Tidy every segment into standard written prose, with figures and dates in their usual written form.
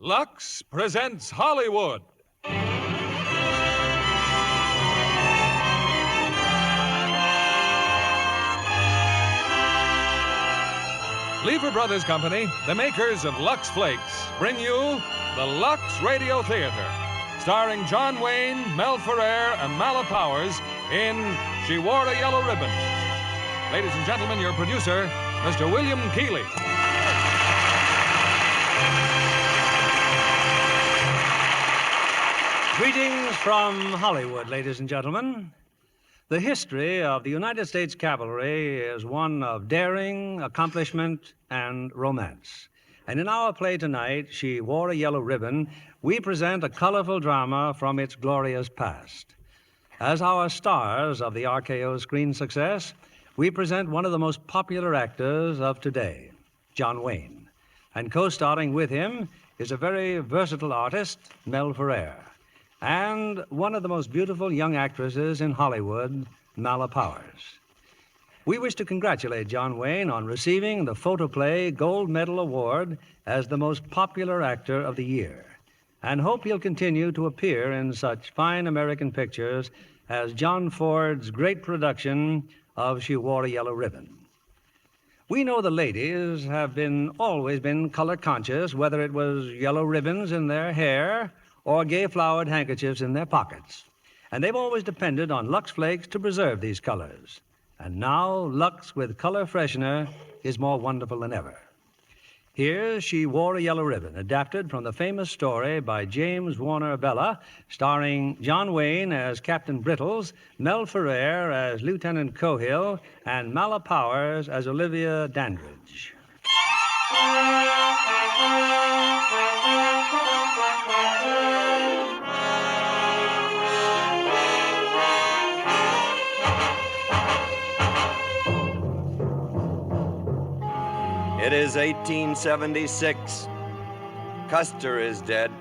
Lux presents Hollywood. Lever Brothers Company, the makers of Lux Flakes, bring you the Lux Radio Theater, starring John Wayne, Mel Ferrer, and Mala Powers in She Wore a Yellow Ribbon. Ladies and gentlemen, your producer, Mr. William Keighley. Greetings from Hollywood, ladies and gentlemen. The history of the United States Cavalry is one of daring, accomplishment, and romance. And in our play tonight, She Wore a Yellow Ribbon, we present a colorful drama from its glorious past. As our stars of the RKO screen success, we present one of the most popular actors of today, John Wayne. And co-starring with him is a very versatile artist, Mel Ferrer, and one of the most beautiful young actresses in Hollywood, Mala Powers. We wish to congratulate John Wayne on receiving the Photoplay Gold Medal Award as the most popular actor of the year, and hope he'll continue to appear in such fine American pictures as John Ford's great production of She Wore a Yellow Ribbon. We know the ladies have always been color conscious, whether it was yellow ribbons in their hair or gay flowered handkerchiefs in their pockets. And they've always depended on Lux Flakes to preserve these colors. And now Lux with color freshener is more wonderful than ever. Here's She Wore a Yellow Ribbon, adapted from the famous story by James Warner Bella, starring John Wayne as Captain Brittles, Mel Ferrer as Lieutenant Cohill, and Mala Powers as Olivia Dandridge. It is 1876. Custer is dead.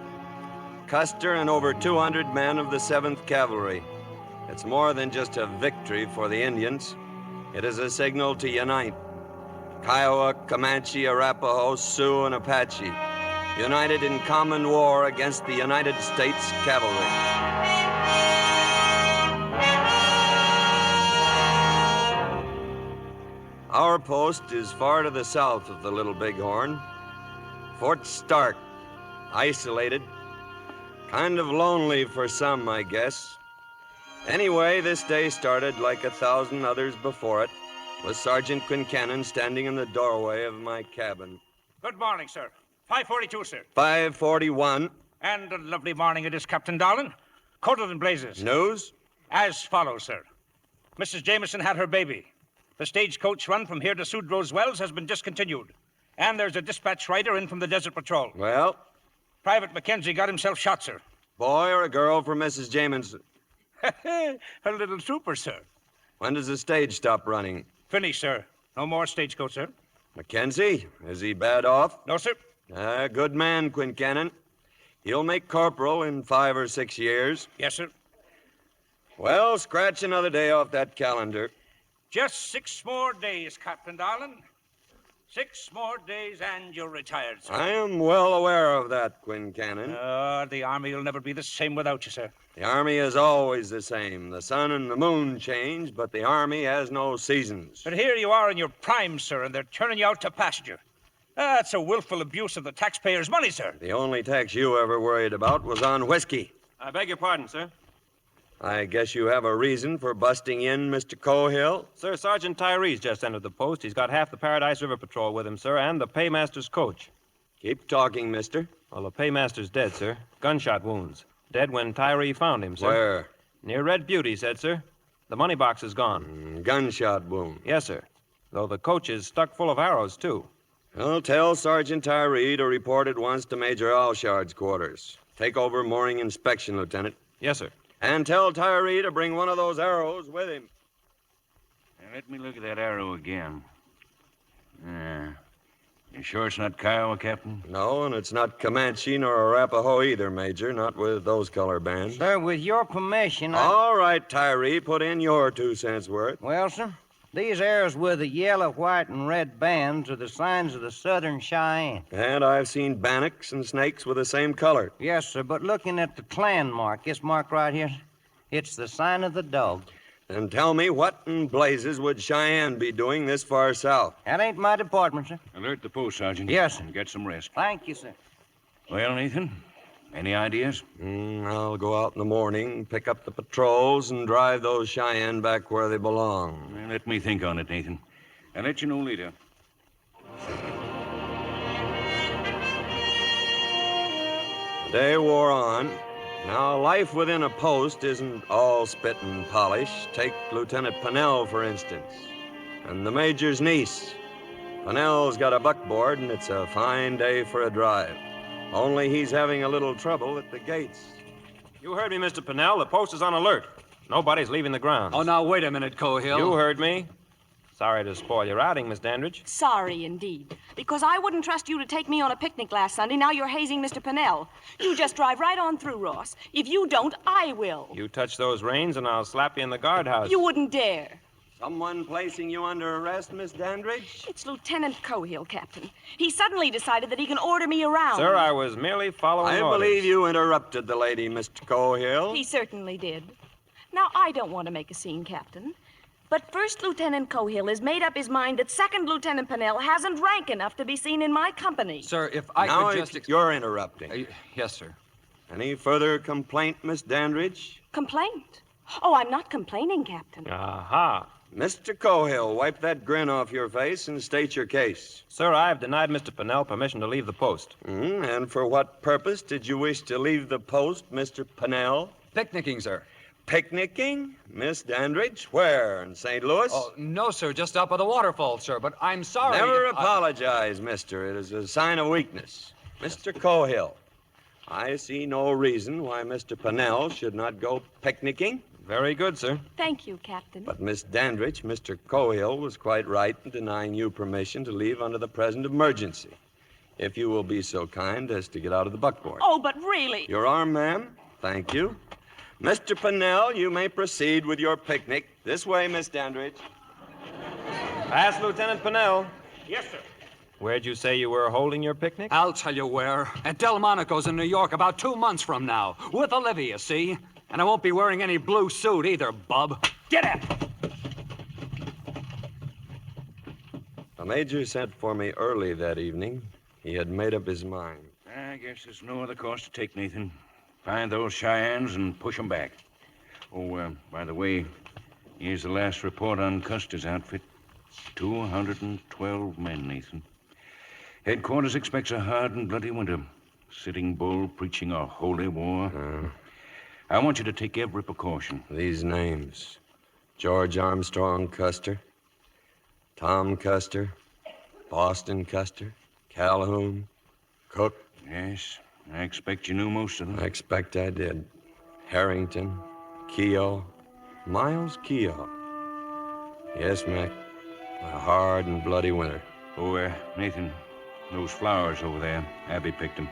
Custer and over 200 men of the 7th Cavalry. It's more than just a victory for the Indians. It is a signal to unite. Kiowa, Comanche, Arapaho, Sioux, and Apache, united in common war against the United States Cavalry. Our post is far to the south of the Little Bighorn. Fort Stark, isolated, kind of lonely for some, I guess. Anyway, this day started like 1,000 others before it, with Sergeant Quincannon standing in the doorway of my cabin. Good morning, sir. 542, sir. 541. And a lovely morning it is, Captain Dowling. Coated in blazes. News? As follows, sir. Mrs. Jameson had her baby. The stagecoach run from here to Sudrow's Wells has been discontinued. And there's a dispatch rider in from the Desert Patrol. Well? Private Mackenzie got himself shot, sir. Boy or a girl for Mrs. Jameson? A little trooper, sir. When does the stage stop running? Finished, sir. No more stagecoach, sir. Mackenzie, is he bad off? No, sir. Good man, Quincannon. He'll make corporal in 5 or 6 years. Yes, sir. Well, scratch another day off that calendar. Just 6 more days, Captain Dowling. 6 more days and you're retired, sir. I am well aware of that, Quincannon. The Army will never be the same without you, sir. The Army is always the same. The sun and the moon change, but the Army has no seasons. But here you are in your prime, sir, and they're turning you out to pasture. That's a willful abuse of the taxpayers' money, sir. The only tax you ever worried about was on whiskey. I beg your pardon, sir. I guess you have a reason for busting in, Mr. Cohill? Sir, Sergeant Tyree's just entered the post. He's got half the Paradise River Patrol with him, sir, and the paymaster's coach. Keep talking, mister. Well, the paymaster's dead, sir. Gunshot wounds. Dead when Tyree found him, sir. Where? Near Red Butte, he said, sir. The money box is gone. Gunshot wound. Yes, sir. Though the coach is stuck full of arrows, too. Well, tell Sergeant Tyree to report at once to Major Alshard's quarters. Take over mooring inspection, Lieutenant. Yes, sir. And tell Tyree to bring one of those arrows with him. Now, let me look at that arrow again. You sure it's not Kiowa, Captain? No, and it's not Comanche nor Arapaho either, Major. Not with those color bands. Sir, with your permission, All right, Tyree, put in your 2 cents worth. Well, sir, These airs with the yellow, white, and red bands are the signs of the Southern Cheyenne. And I've seen bannocks and snakes with the same color. Yes, sir, but looking at the clan mark, this mark right here, it's the sign of the dog. Then tell me, what in blazes would Cheyenne be doing this far south? That ain't my department, sir. Alert the post, Sergeant. Yes, sir. And get some rest. Thank you, sir. Well, Nathan, any ideas? I'll go out in the morning, pick up the patrols, and drive those Cheyenne back where they belong. Well, let me think on it, Nathan. I'll let you know later. The day wore on. Now, life within a post isn't all spit and polish. Take Lieutenant Pennell, for instance, and the Major's niece. Pennell's got a buckboard, and it's a fine day for a drive. Only he's having a little trouble at the gates. You heard me, Mr. Pennell. The post is on alert. Nobody's leaving the grounds. Oh, now, wait a minute, Cohill. You heard me. Sorry to spoil your outing, Miss Dandridge. Sorry, indeed. Because I wouldn't trust you to take me on a picnic last Sunday. Now you're hazing Mr. Pennell. You just drive right on through, Ross. If you don't, I will. You touch those reins and I'll slap you in the guardhouse. You wouldn't dare. Someone placing you under arrest, Miss Dandridge? It's Lieutenant Cohill, Captain. He suddenly decided that he can order me around. Sir, I was merely following I orders. believe you interrupted the lady, Mr. Cohill. He certainly did. Now, I don't want to make a scene, Captain. But First Lieutenant Cohill has made up his mind that Second Lieutenant Pennell hasn't rank enough to be seen in my company. Sir, if I now could just... you're interrupting. Yes, sir. Any further complaint, Miss Dandridge? Complaint? Oh, I'm not complaining, Captain. Aha. Mr. Cohill, wipe that grin off your face and state your case. Sir, I have denied Mr. Pennell permission to leave the post. And for what purpose did you wish to leave the post, Mr. Pennell? Picnicking, sir. Picnicking? Miss Dandridge? Where? In St. Louis? Oh, no, sir. Just up by the waterfall, sir. But I'm sorry. Never if I- apologize, mister. It is a sign of weakness. Mr. Cohill, I see no reason why Mr. Pennell should not go picnicking. Very good, sir. Thank you, Captain. But, Miss Dandridge, Mr. Cohill was quite right in denying you permission to leave under the present emergency. If you will be so kind as to get out of the buckboard. Oh, but really... Your arm, ma'am. Thank you. Mr. Pennell, you may proceed with your picnic. This way, Miss Dandridge. Ask Lieutenant Pennell. Yes, sir. Where'd you say you were holding your picnic? I'll tell you where. At Delmonico's in New York about 2 months from now. With Olivia, see? And I won't be wearing any blue suit either, bub. Get up! The Major sent for me early that evening. He had made up his mind. I guess there's no other course to take, Nathan. Find those Cheyennes and push 'em back. Oh, by the way, here's the last report on Custer's outfit. 212 men, Nathan. Headquarters expects a hard and bloody winter. Sitting Bull preaching a holy war. I want you to take every precaution. These names: George Armstrong Custer, Tom Custer, Boston Custer, Calhoun, Cook. Yes, I expect you knew most of them. I expect I did. Harrington, Keogh, Miles Keogh. Yes, Mac. A hard and bloody winter. Oh, Nathan, those flowers over there, Abby picked them.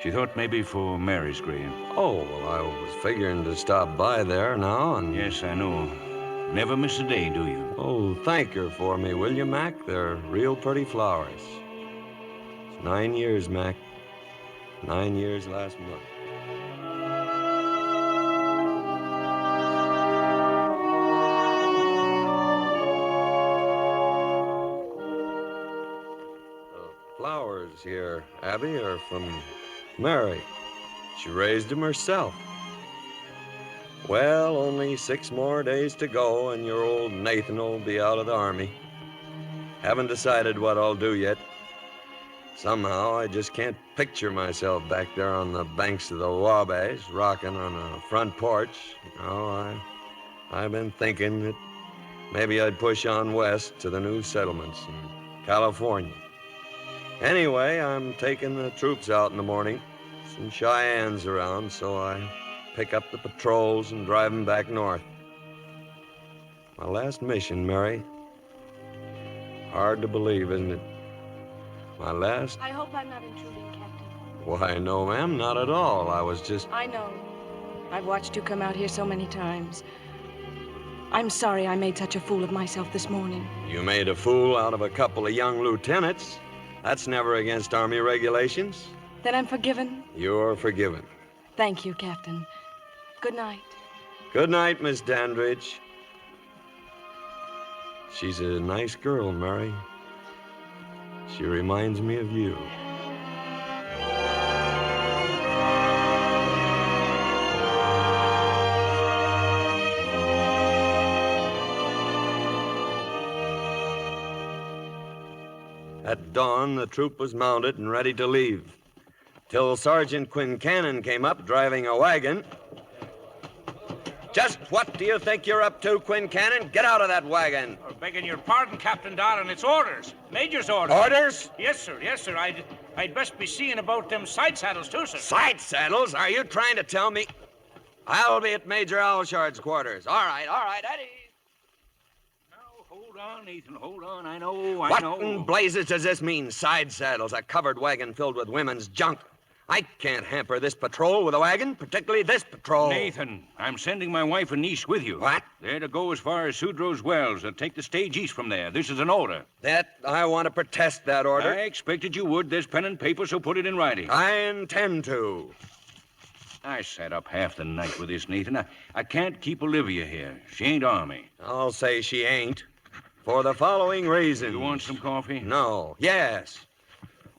She thought maybe for Mary's grave. Oh, well, I was figuring to stop by there now and... Yes, I know. Never miss a day, do you? Oh, thank her for me, will you, Mac? They're real pretty flowers. It's 9 years, Mac. 9 years last month. The flowers here, Abby, are from Mary. She raised them herself. Well, only 6 more days to go, and your old Nathan will be out of the Army. Haven't decided what I'll do yet. Somehow, I just can't picture myself back there on the banks of the Wabash, rocking on a front porch. No, I've been thinking that maybe I'd push on west to the new settlements in California. Anyway, I'm taking the troops out in the morning. Some Cheyennes around, so I pick up the patrols and drive them back north. My last mission, Mary. Hard to believe, isn't it? My last... I hope I'm not intruding, Captain. Why, no, ma'am, not at all. I was just... I know. I've watched you come out here so many times. I'm sorry I made such a fool of myself this morning. You made a fool out of a couple of young lieutenants. That's never against Army regulations. Then I'm forgiven? You're forgiven. Thank you, Captain. Good night. Good night, Miss Dandridge. She's a nice girl, Mary. She reminds me of you. At dawn, the troop was mounted and ready to leave, till Sergeant Quincannon came up driving a wagon. Just what do you think you're up to, Quincannon? Get out of that wagon. Begging your pardon, Captain Darlin, it's orders. Major's orders. Orders? Yes, sir, yes, sir. I'd best be seeing about them side saddles, too, sir. Side saddles? Are you trying to tell me? I'll be at Major Alshard's quarters. All right, Eddie. Hold on, Nathan, hold on. I know. What in blazes does this mean, side saddles, a covered wagon filled with women's junk? I can't hamper this patrol with a wagon, particularly this patrol. Nathan, I'm sending my wife and niece with you. What? They're to go as far as Sudrow's Wells and take the stage east from there. This is an order. I want to protest that order. I expected you would. There's pen and paper, so put it in writing. I intend to. I sat up half the night with this, Nathan. I can't keep Olivia here. She ain't Army. I'll say she ain't. For the following reason. You want some coffee? No. Yes.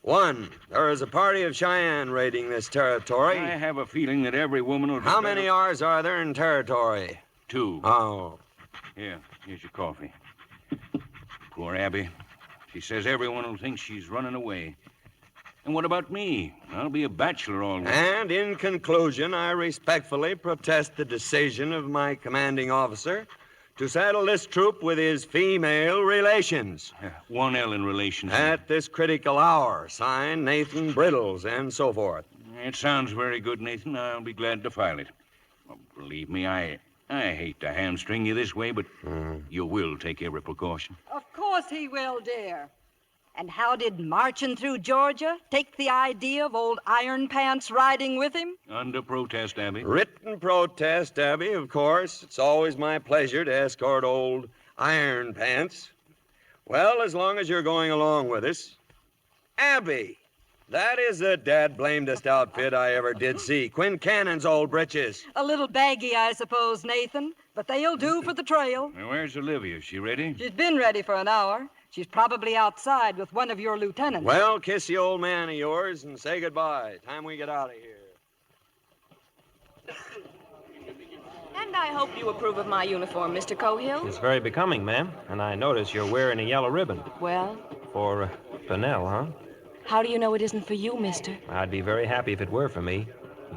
One, there is a party of Cheyenne raiding this territory. I have a feeling that every woman will... How many R's are there in territory? 2. Oh. Here's your coffee. Poor Abby. She says everyone will think she's running away. And what about me? I'll be a bachelor all week. And in conclusion, I respectfully protest the decision of my commanding officer to saddle this troop with his female relations. 1 L in relations. At this critical hour. Signed, Nathan Briddles, and so forth. It sounds very good, Nathan. I'll be glad to file it. Well, believe me, I hate to hamstring you this way, but you will take every precaution. Of course he will, dear. And how did marching through Georgia take the idea of old Iron Pants riding with him? Under protest, Abby. Written protest, Abby, of course. It's always my pleasure to escort old Iron Pants. Well, as long as you're going along with us. Abby, that is the dad-blamedest outfit I ever did see. Quincannon's old britches. A little baggy, I suppose, Nathan, but they'll do for the trail. Now, where's Olivia? Is she ready? She's been ready for an hour. She's probably outside with one of your lieutenants. Well, kiss the old man of yours and say goodbye. Time we get out of here. And I hope you approve of my uniform, Mr. Cohill. It's very becoming, ma'am. And I notice you're wearing a yellow ribbon. Well? For Pennell, huh? How do you know it isn't for you, mister? I'd be very happy if it were for me.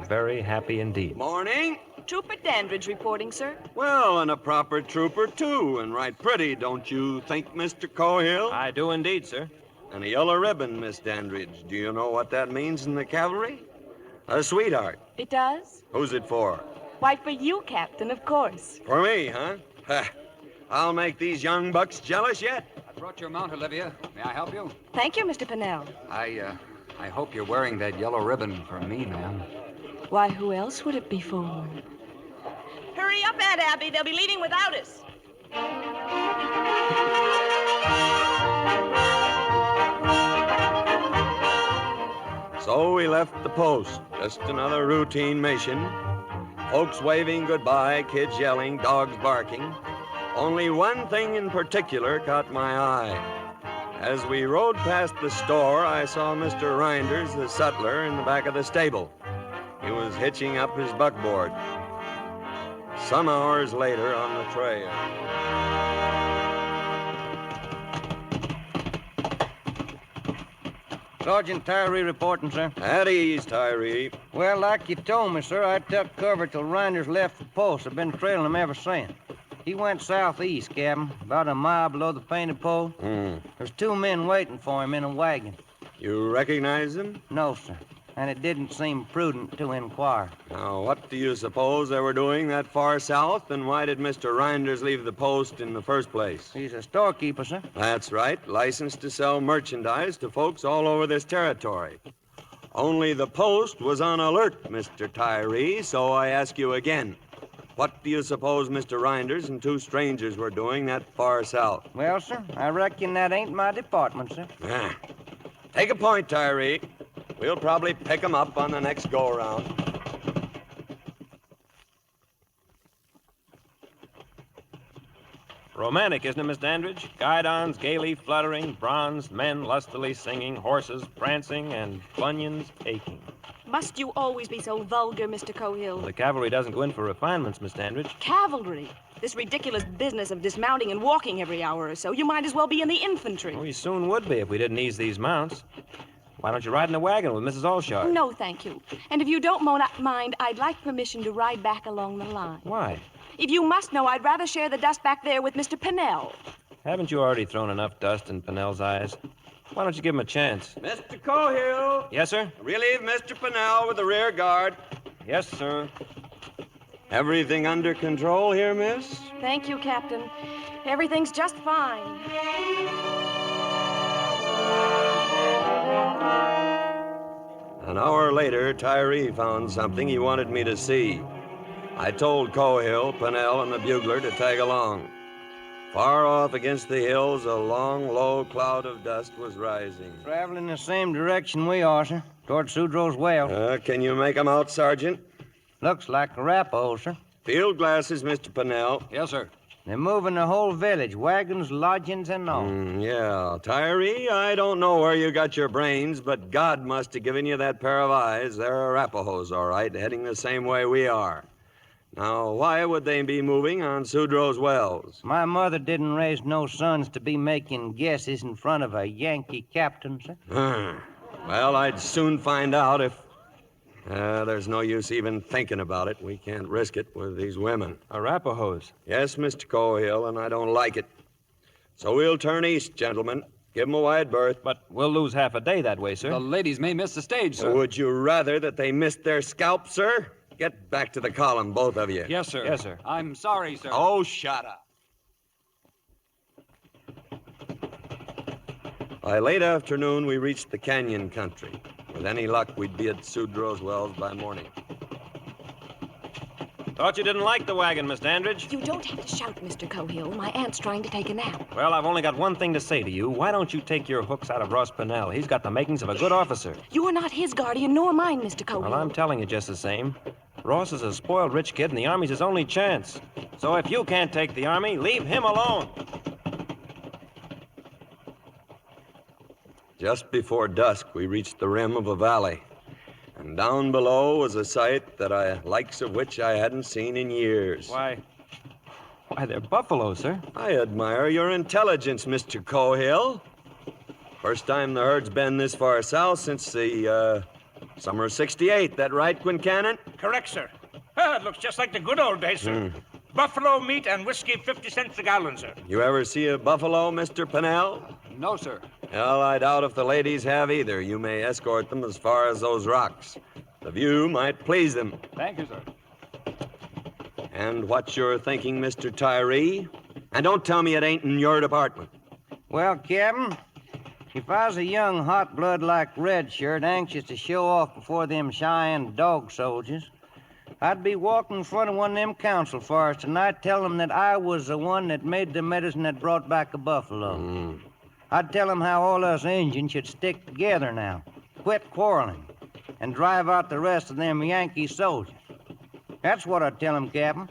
Very happy indeed. Morning. Trooper Dandridge reporting, sir. Well, and a proper trooper, too, and right pretty, don't you think, Mr. Cohill? I do indeed, sir. And a yellow ribbon, Miss Dandridge. Do you know what that means in the cavalry? A sweetheart. It does? Who's it for? Why, for you, Captain, of course. For me, huh? Ha. I'll make these young bucks jealous yet. I brought your mount, Olivia. May I help you? Thank you, Mr. Pennell. I hope you're wearing that yellow ribbon for me, ma'am. Why, who else would it be for? Hurry up, Aunt Abby. They'll be leaving without us. So we left the post. Just another routine mission. Folks waving goodbye, kids yelling, dogs barking. Only one thing in particular caught my eye. As we rode past the store, I saw Mr. Reinders, the sutler, in the back of the stable. He was hitching up his buckboard. Some hours later on the trail. Sergeant Tyree reporting, sir. At ease, Tyree. Well, like you told me, sir, I took cover till Reinders left the post. I've been trailing him ever since. He went southeast, Captain, about a mile below the painted pole. There's 2 men waiting for him in a wagon. You recognize them? No, sir. And it didn't seem prudent to inquire. Now, what do you suppose they were doing that far south, and why did Mr. Reinders leave the post in the first place? He's a storekeeper, sir. That's right, licensed to sell merchandise to folks all over this territory. Only the post was on alert, Mr. Tyree, so I ask you again. What do you suppose Mr. Reinders and two strangers were doing that far south? Well, sir, I reckon that ain't my department, sir. Ah. Take a point, Tyree. We'll probably pick 'em up on the next go-around. Romantic, isn't it, Miss Dandridge? Guidons gaily fluttering, bronzed men lustily singing, horses prancing, and bunions aching. Must you always be so vulgar, Mr. Cohill? The cavalry doesn't go in for refinements, Miss Dandridge. Cavalry? This ridiculous business of dismounting and walking every hour or so, you might as well be in the infantry. We soon would be if we didn't ease these mounts. Why don't you ride in the wagon with Mrs. Allshard? No, thank you. And if you don't mind, I'd like permission to ride back along the line. Why? If you must know, I'd rather share the dust back there with Mr. Pennell. Haven't you already thrown enough dust in Pennell's eyes? Why don't you give him a chance? Mr. Cohill! Yes, sir? Relieve Mr. Pennell with the rear guard. Yes, sir. Everything under control here, miss? Thank you, Captain. Everything's just fine. An hour later, Tyree found something he wanted me to see. I told Cohill, Pennell, and the bugler to tag along. Far off against the hills, a long, low cloud of dust was rising. Traveling the same direction we are, sir, toward Sudrow's well. Can you make 'em out, Sergeant? Looks like Arapaho, sir. Field glasses, Mr. Pennell. Yes, sir. They're moving the whole village, wagons, lodgings, and all. Yeah. Tyree, I don't know where you got your brains, but God must have given you that pair of eyes. They're Arapahoes, all right, heading the same way we are. Now, why would they be moving on Sudrow's wells? My mother didn't raise no sons to be making guesses in front of a Yankee captain, sir. Well, I'd soon find out if... there's no use even thinking about it. We can't risk it with these women. Arapahoes. Yes, Mr. Cohill, and I don't like it. So we'll turn east, gentlemen. Give 'em a wide berth. But we'll lose half a day that way, sir. The ladies may miss the stage, sir. Would you rather that they missed their scalp, sir? Get back to the column, both of you. Yes, sir. Yes, sir. I'm sorry, sir. Oh, shut up. By late afternoon, we reached the canyon country. With any luck, we'd be at Sudrow's wells by morning. Thought you didn't like the wagon, Miss Dandridge. You don't have to shout, Mr. Cohill. My aunt's trying to take a nap. Well, I've only got one thing to say to you. Why don't you take your hooks out of Ross Pennell? He's got the makings of a good officer. You are not his guardian, nor mine, Mr. Cohill. Well, I'm telling you just the same. Ross is a spoiled rich kid, and the Army's his only chance. So if you can't take the Army, leave him alone. Just before dusk, we reached the rim of a valley. And down below was a sight likes of which I hadn't seen in years. Why, they're buffaloes, sir. I admire your intelligence, Mr. Cohill. First time the herd's been this far south since the, summer of '68. That right, Quincannon? Correct, sir. It looks just like the good old days, sir. Buffalo meat and whiskey 50 cents a gallon, sir. You ever see a buffalo, Mr. Pennell? No, sir. Well, I doubt if the ladies have either. You may escort them as far as those rocks. The view might please them. Thank you, sir. And what you're thinking, Mr. Tyree? And don't tell me it ain't in your department. Well, Captain, if I was a young hot blood like Red Shirt anxious to show off before them Cheyenne dog soldiers, I'd be walking in front of one of them council fires tonight telling them that I was the one that made the medicine that brought back a buffalo. I'd tell them how all us Indians should stick together now, quit quarreling, and drive out the rest of them Yankee soldiers. That's what I'd tell them, Captain.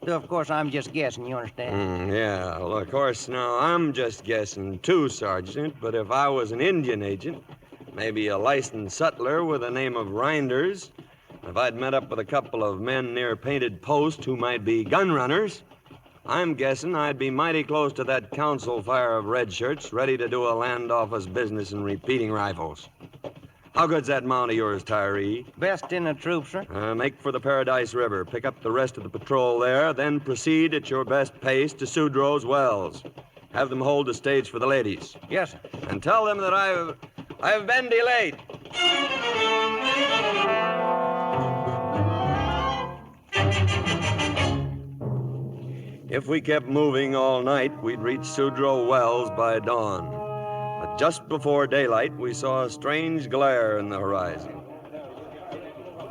Though, of course, I'm just guessing, you understand? Yeah, well, of course, now, I'm just guessing too, Sergeant, but if I was an Indian agent, maybe a licensed sutler with the name of Reinders, if I'd met up with a couple of men near Painted Post who might be gun runners, I'm guessing I'd be mighty close to that council fire of red shirts, ready to do a land office business in repeating rifles. How good's that mount of yours, Tyree? Best in the troop, sir. Make for the Paradise River. Pick up the rest of the patrol there, then proceed at your best pace to Sudrow's wells. Have them hold the stage for the ladies. Yes, sir. And tell them that I've been delayed. If we kept moving all night, we'd reach Sudrow Wells by dawn. But just before daylight, we saw a strange glare in the horizon.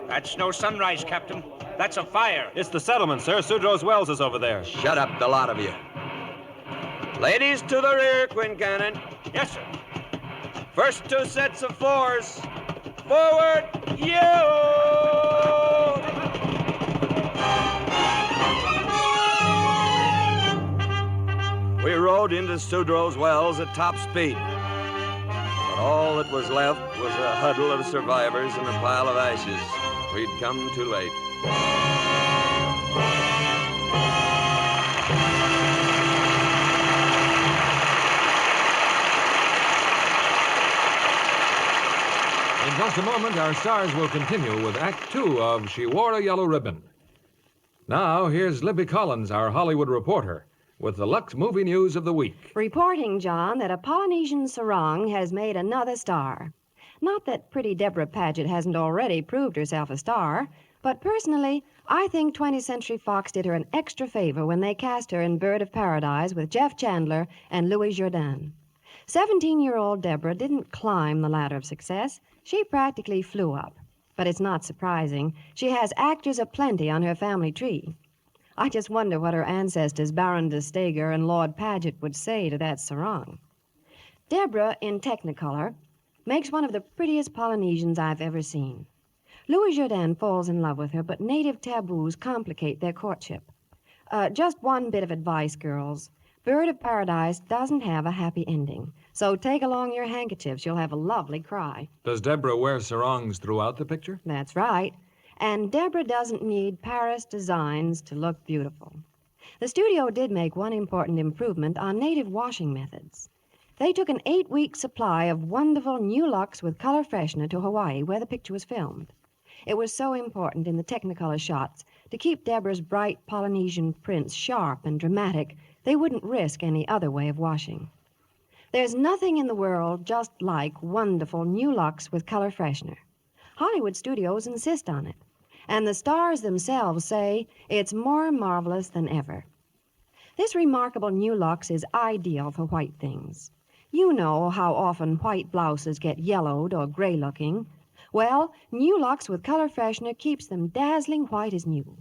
That's no sunrise, Captain. That's a fire. It's the settlement, sir. Sudrow's Wells is over there. Shut up, the lot of you. Ladies to the rear, Quincannon. Yes, sir. First 2 sets of 4s. Forward, you! We rode into Sudrow's Wells at top speed. But all that was left was a huddle of survivors and a pile of ashes. We'd come too late. In just a moment, our stars will continue with Act Two of She Wore a Yellow Ribbon. Now, here's Libby Collins, our Hollywood reporter, with the Lux movie news of the week. Reporting, John, that a Polynesian sarong has made another star. Not that pretty Deborah Paget hasn't already proved herself a star, but personally, I think 20th Century Fox did her an extra favor when they cast her in Bird of Paradise with Jeff Chandler and Louis Jourdan. 17-year-old Deborah didn't climb the ladder of success. She practically flew up. But it's not surprising. She has actors aplenty on her family tree. I just wonder what her ancestors, Baron de Stager and Lord Paget, would say to that sarong. Deborah, in Technicolor, makes one of the prettiest Polynesians I've ever seen. Louis Jourdan falls in love with her, but native taboos complicate their courtship. Just one bit of advice, girls. Bird of Paradise doesn't have a happy ending, so take along your handkerchiefs. You'll have a lovely cry. Does Deborah wear sarongs throughout the picture? That's right. And Deborah doesn't need Paris designs to look beautiful. The studio did make one important improvement on native washing methods. They took an 8-week supply of wonderful new Lux with color freshener to Hawaii, where the picture was filmed. It was so important in the Technicolor shots to keep Deborah's bright Polynesian prints sharp and dramatic, they wouldn't risk any other way of washing. There's nothing in the world just like wonderful new Lux with color freshener. Hollywood studios insist on it, and the stars themselves say it's more marvelous than ever. This remarkable new Lux is ideal for white things. You know how often white blouses get yellowed or gray-looking. Well, new Lux with color freshener keeps them dazzling white as new.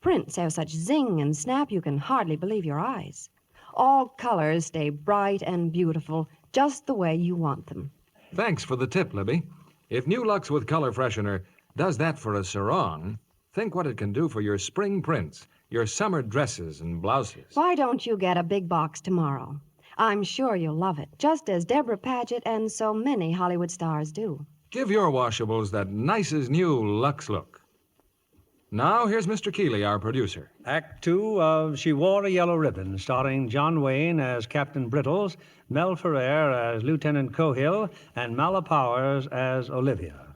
Prints have such zing and snap you can hardly believe your eyes. All colors stay bright and beautiful, just the way you want them. Thanks for the tip, Libby. If New Lux with color freshener does that for a sarong, think what it can do for your spring prints, your summer dresses and blouses. Why don't you get a big box tomorrow? I'm sure you'll love it, just as Deborah Paget and so many Hollywood stars do. Give your washables that nicest new Lux look. Now, here's Mr. Keeley, our producer. Act Two of She Wore a Yellow Ribbon, starring John Wayne as Captain Brittles, Mel Ferrer as Lieutenant Cohill, and Mala Powers as Olivia.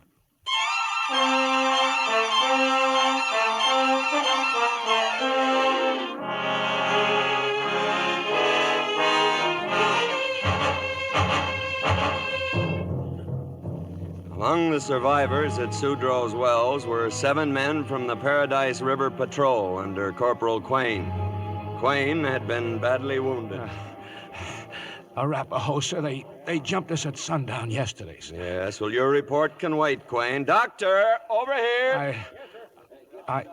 Among the survivors at Sudrow's Wells were 7 men from the Paradise River Patrol under Corporal Quayne. Quayne had been badly wounded. Arapaho, sir, they jumped us at sundown yesterday, sir. Yes, well, your report can wait, Quayne. Doctor, over here. I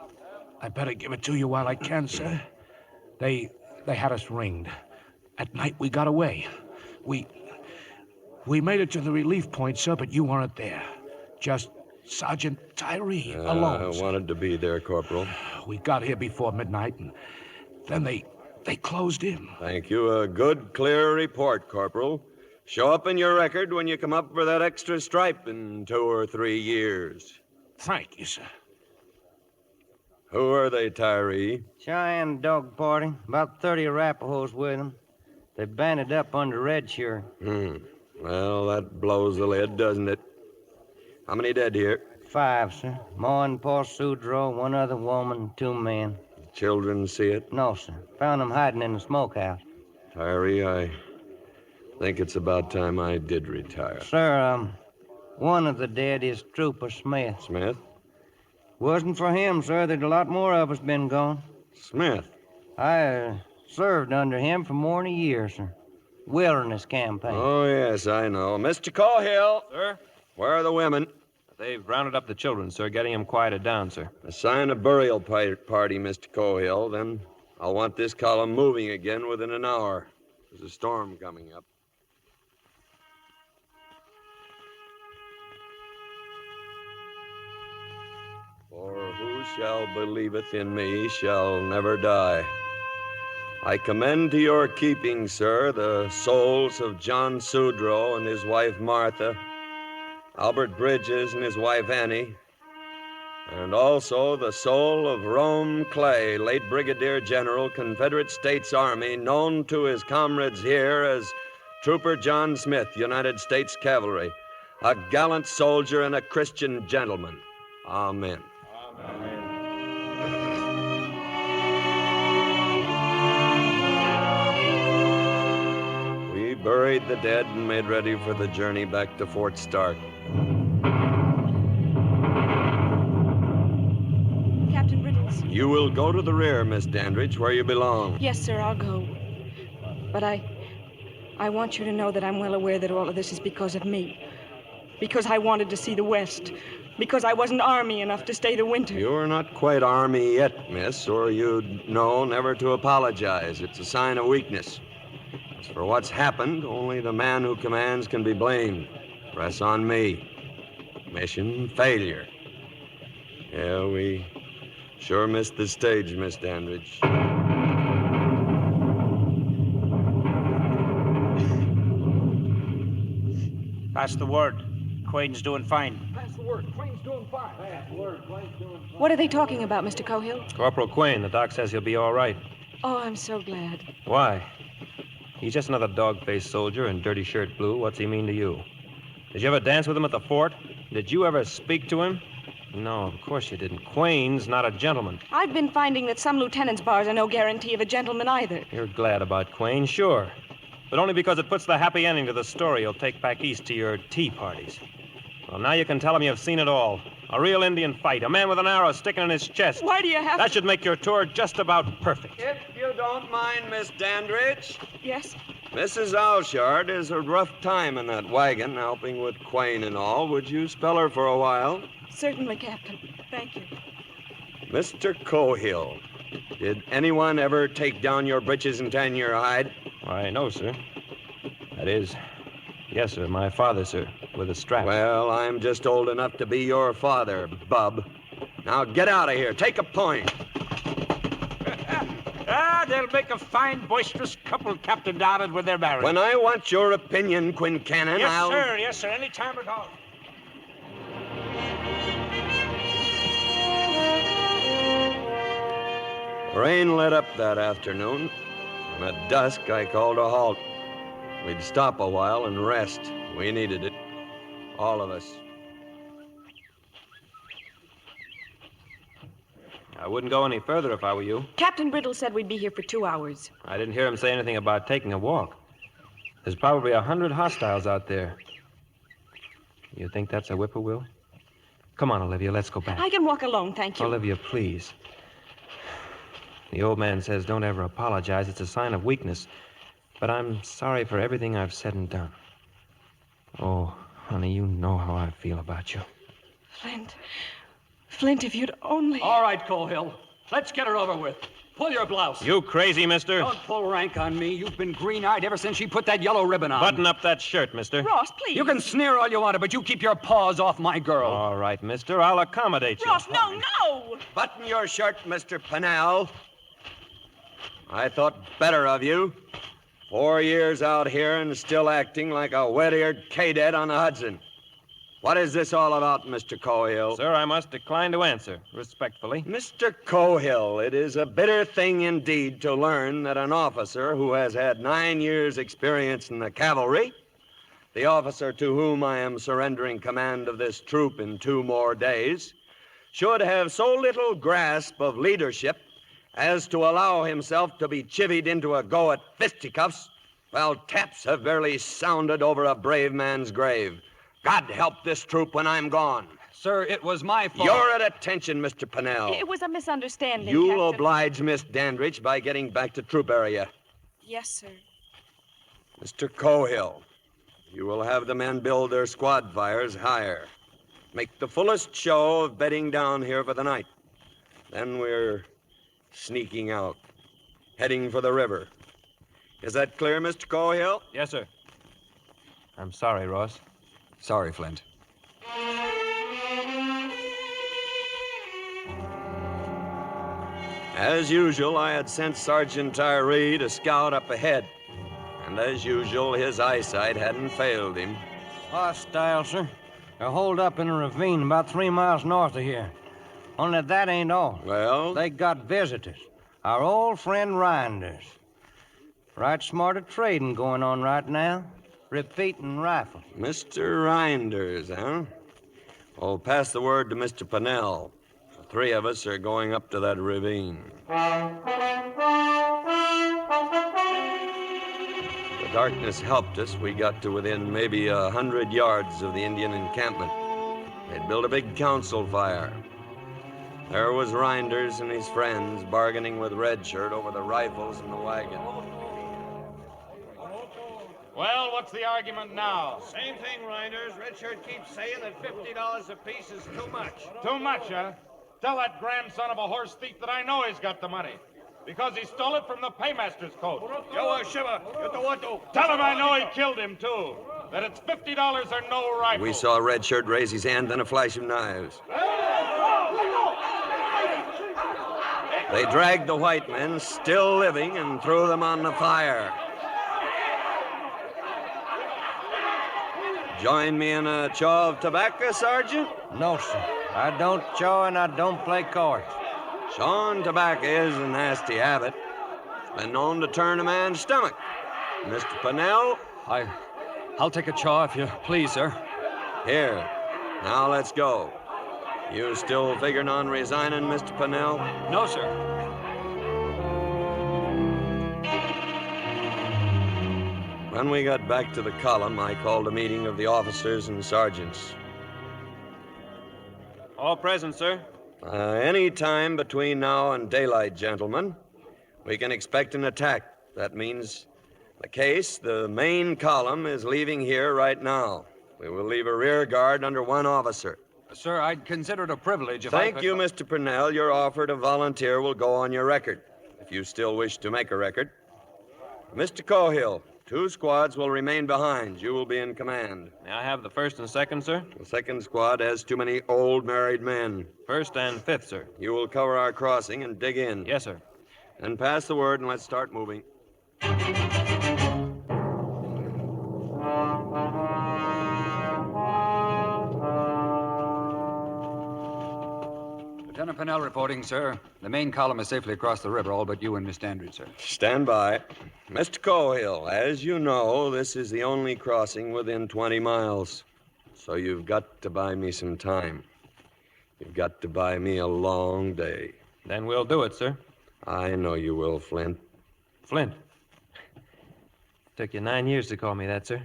better give it to you while I can, sir. They had us ringed. At night, we got away. We made it to the relief point, sir, but you weren't there. Just Sergeant Tyree alone, I sir. wanted to be there, Corporal. We got here before midnight, and then they closed in. Thank you. A good, clear report, Corporal. Show up in your record when you come up for that extra stripe in 2 or 3 years. Thank you, sir. Who are they, Tyree? Cheyenne dog party. About 30 Arapahoes with them. They banded up under Red Shirt. Well, that blows the lid, doesn't it? How many dead here? 5, sir. Ma and Pa Sudrow, 1 other woman, 2 men. Children see it? No, sir. Found them hiding in the smokehouse. Tyree, I think it's about time I did retire. Sir, one of the dead is Trooper Smith. Smith? Wasn't for him, sir, there'd a lot more of us been gone. Smith? I served under him for more than a year, sir. Wilderness campaign. Oh, yes, I know. Mr. Cohill. Sir? Where are the women? They've rounded up the children, sir, getting them quieted down, sir. Assign a burial party, Mr. Cohill. Then I'll want this column moving again within an hour. There's a storm coming up. For who shall believeth in me shall never die. I commend to your keeping, sir, the souls of John Sudrow and his wife Martha, Albert Bridges and his wife Annie, and also the soul of Rome Clay, late Brigadier General, Confederate States Army, known to his comrades here as Trooper John Smith, United States Cavalry, a gallant soldier and a Christian gentleman. Amen. We buried the dead and made ready for the journey back to Fort Stark. Captain Riddles. You will go to the rear, Miss Dandridge, where you belong. Yes, sir, I'll go. But I want you to know that I'm well aware that all of this is because of me. Because I wanted to see the West. Because I wasn't Army enough to stay the winter. You're not quite Army yet, miss, or you'd know never to apologize. It's a sign of weakness. As for what's happened, only the man who commands can be blamed. Press on me. Mission failure. Yeah, we sure missed the stage, Miss Dandridge. Pass the word. Quain's doing fine. Pass the word. Quain's doing fine. Pass the word. Quain's doing fine. What are they talking about, Mr. Cohill? Corporal Quain, the doc says he'll be all right. Oh, I'm so glad. Why? He's just another dog-faced soldier in dirty shirt blue. What's he mean to you? Did you ever dance with him at the fort? Did you ever speak to him? No, of course you didn't. Quain's not a gentleman. I've been finding that some lieutenants' bars are no guarantee of a gentleman either. You're glad about Quain, sure. But only because it puts the happy ending to the story you'll take back east to your tea parties. Well, now you can tell him you've seen it all. A real Indian fight, a man with an arrow sticking in his chest. Why do you have That should make your tour just about perfect. If you don't mind, Miss Dandridge. Yes? Mrs. Alshard is a rough time in that wagon, helping with Quain and all. Would you spell her for a while? Certainly, Captain. Thank you. Mr. Cohill, did anyone ever take down your breeches and tan your hide? Why, no, sir. That is, yes, sir, my father, sir, with a strap. Well, I'm just old enough to be your father, bub. Now get out of here. Take a point. They'll make a fine, boisterous couple, Captain Donald, when they're married. When I want your opinion, Quincannon, I'll... Yes, sir, any time at all. Rain let up that afternoon, and at dusk I called a halt. We'd stop a while and rest. We needed it. All of us. I wouldn't go any further if I were you. Captain Riddle said we'd be here for 2 hours. I didn't hear him say anything about taking a walk. There's probably 100 hostiles out there. You think that's a whippoorwill? Come on, Olivia, let's go back. I can walk alone, thank you. Olivia, please. The old man says don't ever apologize. It's a sign of weakness. But I'm sorry for everything I've said and done. Oh, honey, you know how I feel about you. Flint, if you'd only... All right, Cohill. Let's get her over with. Pull your blouse. You crazy, mister? Don't pull rank on me. You've been green-eyed ever since she put that yellow ribbon on. Button up that shirt, mister. Ross, please. You can sneer all you want to, but you keep your paws off my girl. All right, mister. I'll accommodate you. Ross, no! Button your shirt, Mr. Pennell. I thought better of you. 4 years out here and still acting like a wet-eared cadet on the Hudson. What is this all about, Mr. Cohill? Sir, I must decline to answer, respectfully. Mr. Cohill, it is a bitter thing indeed to learn that an officer who has had 9 years' experience in the cavalry, the officer to whom I am surrendering command of this troop in 2 more days, should have so little grasp of leadership as to allow himself to be chivied into a go at fisticuffs while taps have barely sounded over a brave man's grave. God help this troop when I'm gone. Sir, it was my fault. You're at attention, Mr. Pennell. It was a misunderstanding, You'll Captain. oblige Miss Dandridge by getting back to troop area. Yes, sir. Mr. Cohill, you will have the men build their squad fires higher. make the fullest show of bedding down here for the night. Then we're sneaking out, heading for the river. Is that clear, Mr. Cohill? Yes, sir. I'm sorry, Ross. Sorry, Flint. As usual, I had sent Sergeant Tyree to scout up ahead. And as usual, his eyesight hadn't failed him. Hostile, sir. They're holed up in a ravine about 3 miles north of here. Only that ain't all. Well? They got visitors. Our old friend Rinders. Right smart of trading going on right now. Repeating rifles. Mr. Rinders, huh? Well, pass the word to Mr. Pennell. The 3 of us are going up to that ravine. The darkness helped us. We got to within maybe 100 yards of the Indian encampment. They'd built a big council fire. There was Rinders and his friends bargaining with Redshirt over the rifles and the wagon. Well, what's the argument now? Same thing, Rinders. Redshirt keeps saying that $50 apiece is too much. Too much, huh? Tell that grandson of a horse thief that I know he's got the money. Because he stole it from the paymaster's coat. Yo, Shiva, you do what do? Tell him I know he killed him, too. That it's $50 or no rifle. We saw Redshirt raise his hand, then a flash of knives. They dragged the white men, still living, and threw them on the fire. Join me in a chaw of tobacco, Sergeant? No, sir. I don't chaw and I don't play cards. Chawing tobacco is a nasty habit. It's been known to turn a man's stomach. Mr. Pennell? I'll take a chaw if you please, sir. Here. Now let's go. You still figuring on resigning, Mr. Pennell? No, sir. When we got back to the column, I called a meeting of the officers and sergeants. All present, sir. Any time between now and daylight, gentlemen, we can expect an attack. That means the main column is leaving here right now. We will leave a rear guard under 1 officer. Sir, I'd consider it a privilege if Thank you, Mr. Purnell. Your offer to volunteer will go on your record, if you still wish to make a record. Mr. Cohill, 2 squads will remain behind. You will be in command. May I have the 1st and 2nd, sir? The 2nd squad has too many old married men. 1st and 5th, sir. You will cover our crossing and dig in. Yes, sir. Then pass the word and let's start moving. Lieutenant Pennell reporting, sir. The main column is safely across the river, all but you and Miss Dandridge, sir. Stand by. Mr. Cohill, as you know, this is the only crossing within 20 miles. So you've got to buy me some time. You've got to buy me a long day. Then we'll do it, sir. I know you will, Flint. Flint. Took you 9 years to call me that, sir.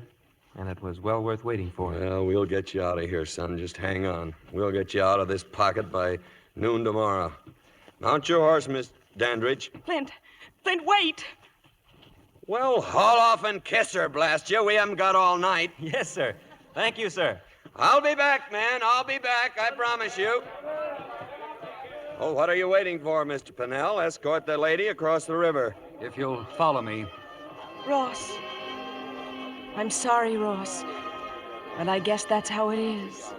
And it was well worth waiting for. Well, we'll get you out of here, son. Just hang on. We'll get you out of this pocket by noon tomorrow. Mount your horse, Miss Dandridge. Flint, wait! Well, haul off and kiss her, blast you. We haven't got all night. Yes, sir. Thank you, sir. I'll be back, man. I'll be back. I promise you. Oh, what are you waiting for, Mr. Pennell? Escort the lady across the river. If you'll follow me. Ross. I'm sorry, Ross. But I guess that's how it is.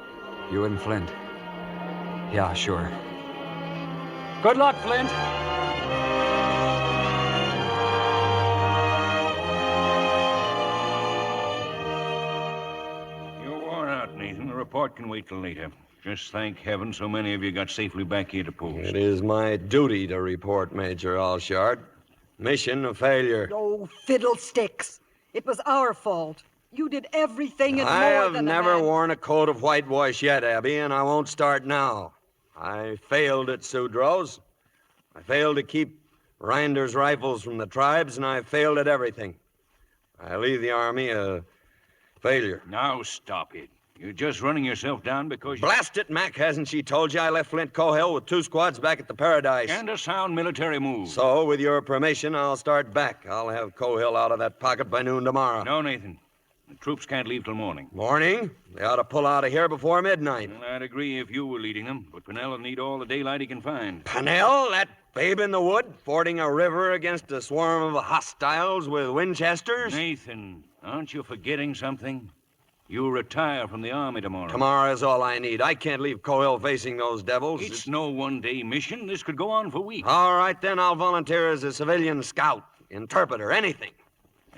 You and Flint. Yeah, sure. Good luck, Flint. You're worn out, Nathan. The report can wait till later. Just thank heaven so many of you got safely back here to post. It is my duty to report, Major Allshard. Mission a failure. Oh, fiddlesticks. It was our fault. You did everything and I more have than never worn a coat of whitewash yet, Abby, and I won't start now. I failed at Sudrow's. I failed to keep Rinders' rifles from the tribes, and I failed at everything. I leave the Army a failure. Now stop it. You're just running yourself down because you... Blast it, Mac. Hasn't she told you I left Flint Cohill with 2 squads back at the Paradise? And a sound military move. So, with your permission, I'll start back. I'll have Cohill out of that pocket by noon tomorrow. No, Nathan. The troops can't leave till morning. Morning? They ought to pull out of here before midnight. Well, I'd agree if you were leading them, but Pennell will need all the daylight he can find. Pennell, that babe in the wood, fording a river against a swarm of hostiles with Winchesters? Nathan, aren't you forgetting something? You retire from the Army tomorrow. Tomorrow is all I need. I can't leave Cohill facing those devils. It's no one-day mission. This could go on for weeks. All right, then I'll volunteer as a civilian scout, interpreter, anything.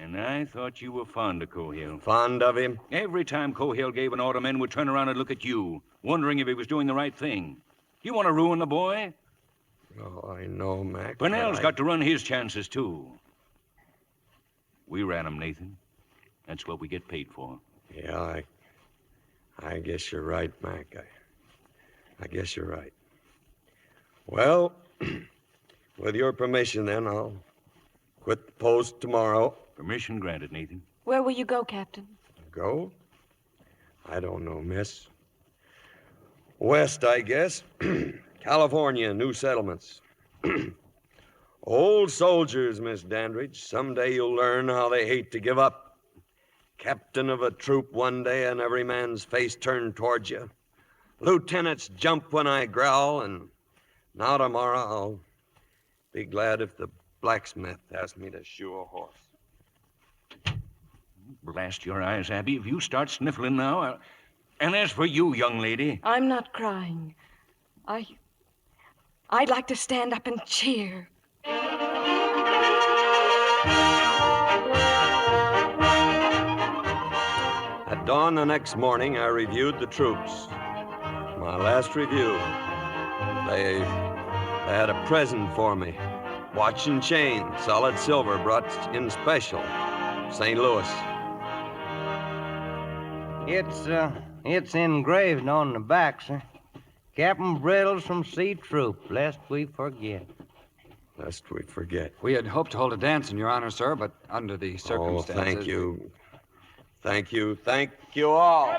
And I thought you were fond of Cohill. Fond of him? Every time Cohill gave an order, men would turn around and look at you, wondering if he was doing the right thing. You want to ruin the boy? Oh, I know, Mac. Pennell's got to run his chances, too. We ran him, Nathan. That's what we get paid for. Yeah, I guess you're right, Mac. I guess you're right. Well, with your permission, then, I'll quit the post tomorrow. Permission granted, Nathan. Where will you go, Captain? Go? I don't know, miss. West, I guess. California, new settlements. Old soldiers, Miss Dandridge. Someday you'll learn how they hate to give up. Captain of a troop one day and every man's face turned towards you. Lieutenants jump when I growl, and now tomorrow I'll be glad if the blacksmith asks me to shoe a horse. Blast your eyes, Abby, if you start sniffling now. And as for you, young lady... I'm not crying. I'd like to stand up and cheer. At dawn the next morning, I reviewed the troops. My last review. They had a present for me. Watch and chain, solid silver, brought in special. St. Louis. It's engraved on the back, sir. Captain Brittles from C Troop, lest we forget. Lest we forget. We had hoped to hold a dance in your honor, sir, but under the circumstances... Oh, thank you. Thank you all.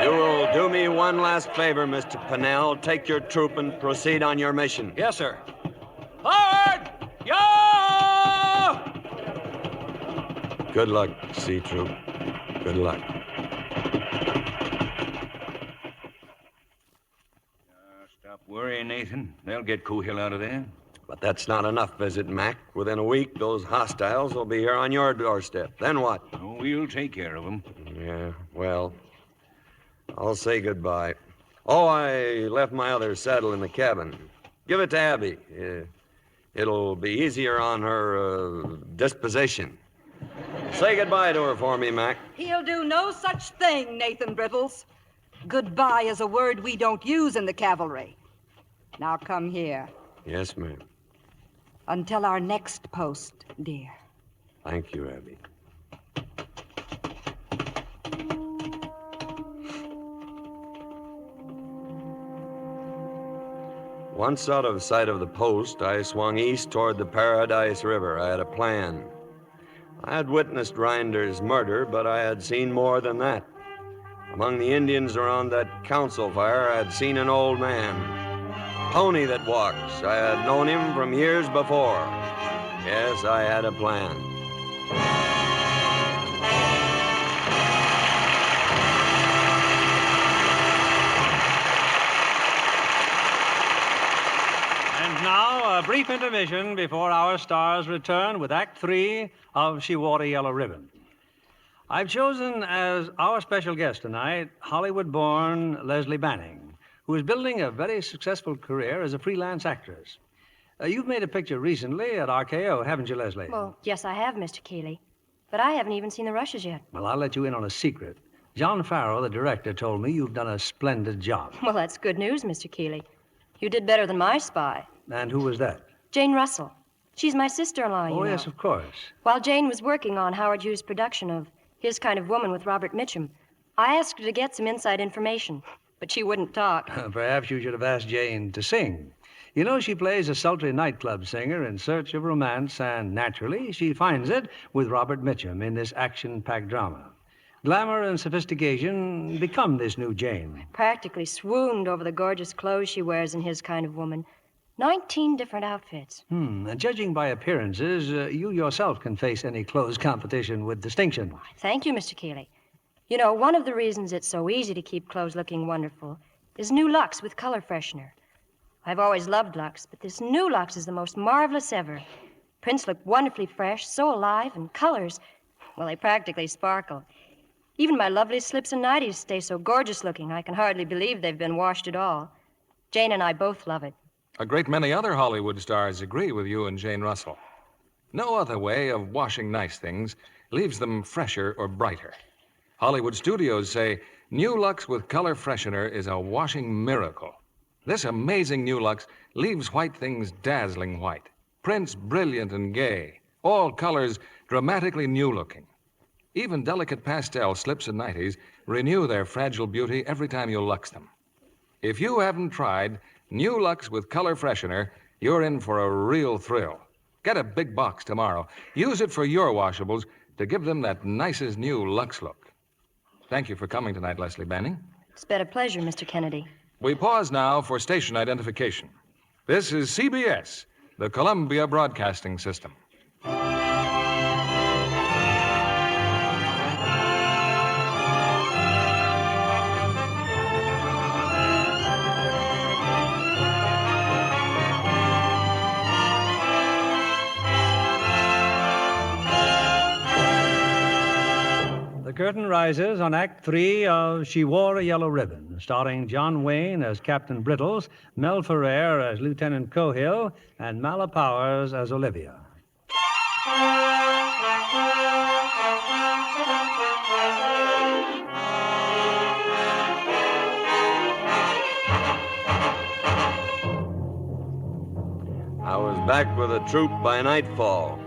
You will do me one last favor, Mr. Pennell. Take your troop and proceed on your mission. Yes, sir. Forward! Yo! Good luck, C Troop. Good luck. Stop worrying, Nathan. They'll get Cohill out of there. But that's not enough, is it, Mac? Within a week, those hostiles will be here on your doorstep. Then what? Oh, we'll take care of them. Yeah, well, I'll say goodbye. Oh, I left my other saddle in the cabin. Give it to Abby. It'll be easier on her disposition. Say goodbye to her for me, Mac. He'll do no such thing, Nathan Brittles. Goodbye is a word we don't use in the cavalry. Now come here. Yes, ma'am. Until our next post, dear. Thank you, Abby. Once out of sight of the post, I swung east toward the Paradise River. I had a plan. I had witnessed Rinder's murder, but I had seen more than that. Among the Indians around that council fire, I had seen an old man. Pony that walks. I had known him from years before. Yes, I had a plan. And now, a brief intermission before our stars return with Act 3 of She Wore a Yellow Ribbon. I've chosen as our special guest tonight Hollywood-born Leslie Banning, who is building a very successful career as a freelance actress. You've made a picture recently at RKO, haven't you, Leslie? Well, yes, I have, Mr. Keeley. But I haven't even seen the rushes yet. Well, I'll let you in on a secret. John Farrow, the director, told me you've done a splendid job. Well, that's good news, Mr. Keeley. You did better than my spy. And who was that? Jane Russell. She's my sister-in-law, you know. Oh, yes, of course. While Jane was working on Howard Hughes' production of His Kind of Woman with Robert Mitchum, I asked her to get some inside information, but she wouldn't talk. Perhaps you should have asked Jane to sing. You know, she plays a sultry nightclub singer in search of romance, and naturally, she finds it with Robert Mitchum in this action-packed drama. Glamour and sophistication become this new Jane. Practically swooned over the gorgeous clothes she wears in His Kind of Woman. 19 different outfits. Judging by appearances, you yourself can face any clothes competition with distinction. Thank you, Mr. Keeley. You know, one of the reasons it's so easy to keep clothes looking wonderful is New Lux with color freshener. I've always loved Lux, but this New Lux is the most marvelous ever. Prints look wonderfully fresh, so alive, and colors, well, they practically sparkle. Even my lovely slips and nighties stay so gorgeous looking, I can hardly believe they've been washed at all. Jane and I both love it. A great many other Hollywood stars agree with you and Jane Russell. No other way of washing nice things leaves them fresher or brighter. Hollywood studios say New Lux with color freshener is a washing miracle. This amazing New Lux leaves white things dazzling white, prints brilliant and gay, all colors dramatically new-looking. Even delicate pastel slips and nighties renew their fragile beauty every time you Lux them. If you haven't tried New Lux with color freshener, you're in for a real thrill. Get a big box tomorrow. Use it for your washables to give them that nicest new Lux look. Thank you for coming tonight, Leslie Banning. It's been a pleasure, Mr. Kennedy. We pause now for station identification. This is CBS, the Columbia Broadcasting System. The curtain rises on Act 3 of She Wore a Yellow Ribbon, starring John Wayne as Captain Brittles, Mel Ferrer as Lieutenant Cohill, and Mala Powers as Olivia. I was back with the troop by nightfall.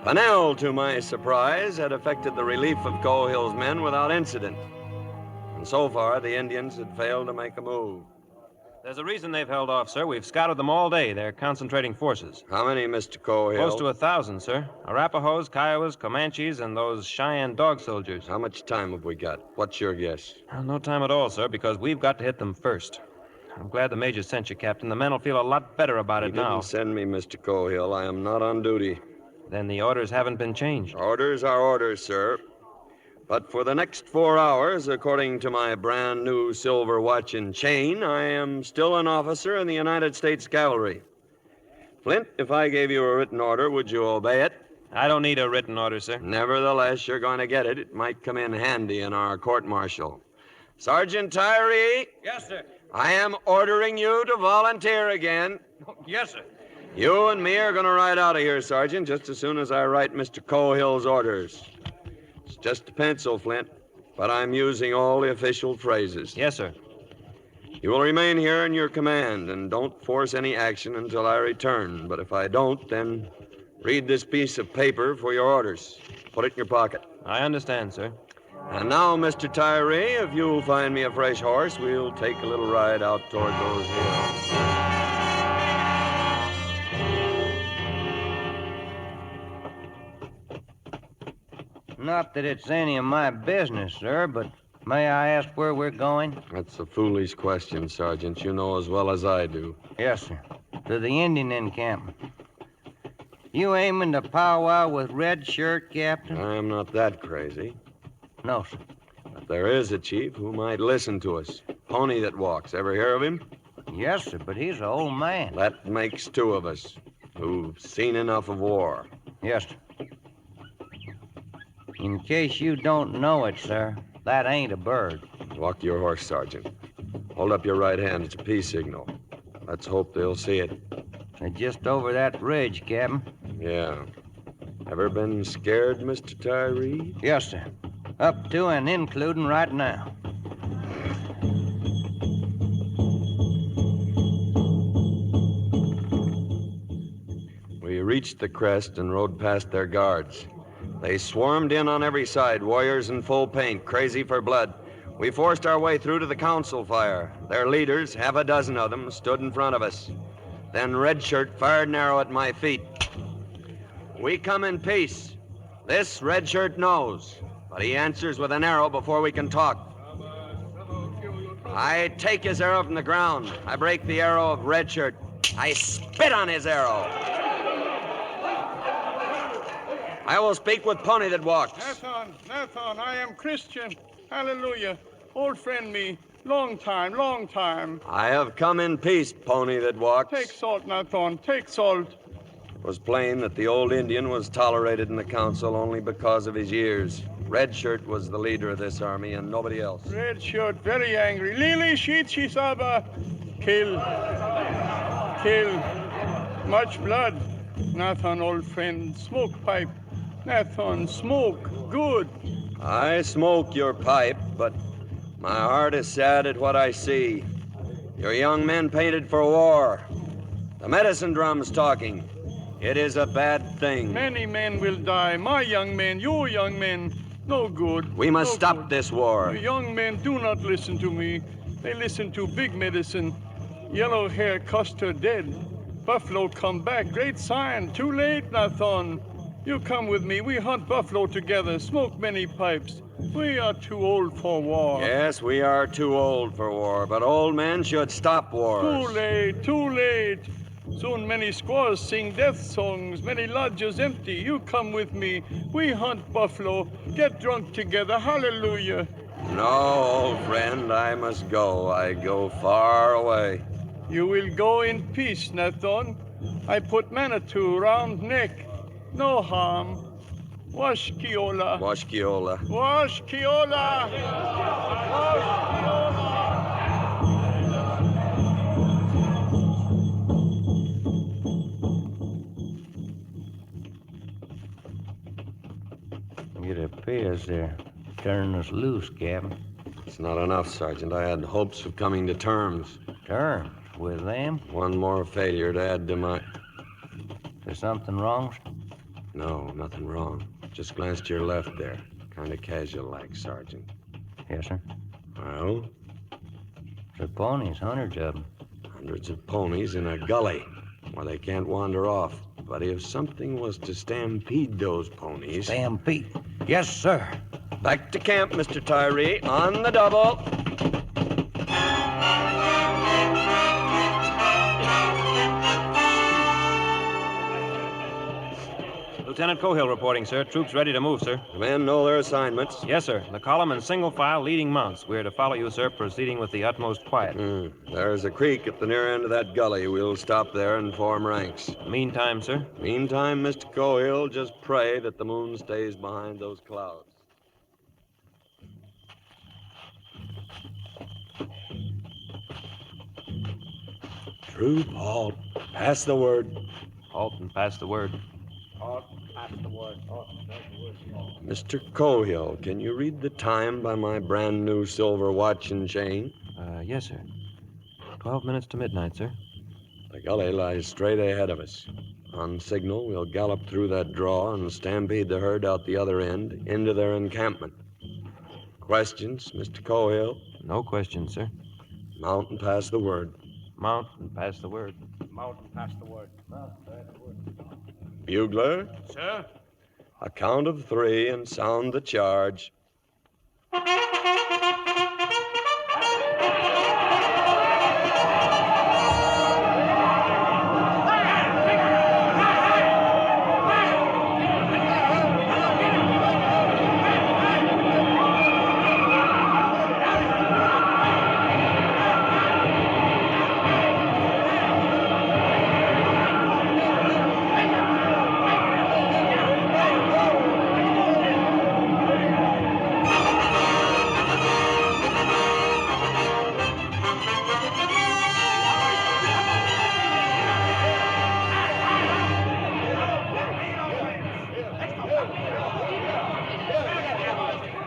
Pennell, to my surprise, had effected the relief of Cohill's men without incident. And so far, the Indians had failed to make a move. There's a reason they've held off, sir. We've scouted them all day. They're concentrating forces. How many, Mr. Cohill? Close to 1,000, sir. Arapahoes, Kiowas, Comanches, and those Cheyenne dog soldiers. How much time have we got? What's your guess? Well, no time at all, sir, because we've got to hit them first. I'm glad the Major sent you, Captain. The men will feel a lot better about it now. You didn't send me, Mr. Cohill. I am not on duty. Then the orders haven't been changed. Orders are orders, sir. But for the next 4 hours, according to my brand new silver watch and chain, I am still an officer in the United States Cavalry. Flint, if I gave you a written order, would you obey it? I don't need a written order, sir. Nevertheless, you're going to get it. It might come in handy in our court-martial. Sergeant Tyree? Yes, sir. I am ordering you to volunteer again. Yes, sir. You and me are going to ride out of here, Sergeant, just as soon as I write Mr. Cohill's orders. It's just a pencil, Flint, but I'm using all the official phrases. Yes, sir. You will remain here in your command, and don't force any action until I return. But if I don't, then read this piece of paper for your orders. Put it in your pocket. I understand, sir. And now, Mr. Tyree, if you'll find me a fresh horse, we'll take a little ride out toward those hills. Not that it's any of my business, sir, but may I ask where we're going? That's a foolish question, Sergeant. You know as well as I do. Yes, sir. To the Indian encampment. You aiming to powwow with Red Shirt, Captain? I'm not that crazy. No, sir. But there is a chief who might listen to us. Pony that walks. Ever hear of him? Yes, sir, but he's an old man. That makes two of us who've seen enough of war. Yes, sir. In case you don't know it, sir, that ain't a bird. Walk your horse, Sergeant. Hold up your right hand. It's a peace signal. Let's hope they'll see it. They're just over that ridge, Captain. Yeah. Ever been scared, Mr. Tyree? Yes, sir. Up to and including right now. We reached the crest and rode past their guards. They swarmed in on every side, warriors in full paint, crazy for blood. We forced our way through to the council fire. Their leaders, half a dozen of them, stood in front of us. Then Red Shirt fired an arrow at my feet. We come in peace. This Red Shirt knows, but he answers with an arrow before we can talk. I take his arrow from the ground. I break the arrow of Red Shirt. I spit on his arrow. I will speak with Pony that walks. Nathan, I am Christian. Hallelujah. Old friend me. Long time. I have come in peace, Pony that walks. Take salt, Nathan, take salt. It was plain that the old Indian was tolerated in the council only because of his years. Red Shirt was the leader of this army and nobody else. Red Shirt, very angry. Lili, Shichi Saba. Kill. Much blood. Nathan, old friend, smoke pipe. Nathan, smoke. Good. I smoke your pipe, but my heart is sad at what I see. Your young men painted for war. The medicine drum's talking. It is a bad thing. Many men will die. My young men, your young men. No good. We must stop this war. The young men do not listen to me. They listen to big medicine. Yellow hair Custer dead. Buffalo come back. Great sign. Too late, Nathan. You come with me. We hunt buffalo together. Smoke many pipes. We are too old for war. Yes, we are too old for war, but old men should stop wars. Too late. Soon many squaws sing death songs, many lodges empty. You come with me. We hunt buffalo, get drunk together. Hallelujah. No, old friend, I must go. I go far away. You will go in peace, Nathan. I put Manitou round neck. No harm. Washkiola. Washkiola. Washkiola. It appears they're turning us loose, Captain. It's not enough, Sergeant. I had hopes of coming to terms. Terms? With them? One more failure to add to my... Is something wrong? No, nothing wrong. Just glanced to your left there. Kind of casual-like, Sergeant. Yes, sir. Well? The ponies, hundreds of them. Hundreds of ponies in a gully where they can't wander off. But if something was to stampede those ponies... Stampede? Yes, sir. Back to camp, Mr. Tyree. On the double. Lieutenant Cohill reporting, sir. Troops ready to move, sir. The men know their assignments. Yes, sir. The column in single file leading mounts. We're to follow you, sir, proceeding with the utmost quiet. There's a creek at the near end of that gully. We'll stop there and form ranks. Meantime, sir? Meantime, Mr. Cohill, just pray that the moon stays behind those clouds. Troop, halt. Pass the word. Halt and pass the word. Mr. Cohill, can you read the time by my brand new silver watch and chain? Yes, sir. 12 minutes to midnight, sir. The gully lies straight ahead of us. On signal, we'll gallop through that draw and stampede the herd out the other end into their encampment. Questions, Mr. Cohill? No questions, sir. Mount and pass the word. Mount and pass the word. Mount and pass the word. Bugler? Sir? A count of 3 and sound the charge.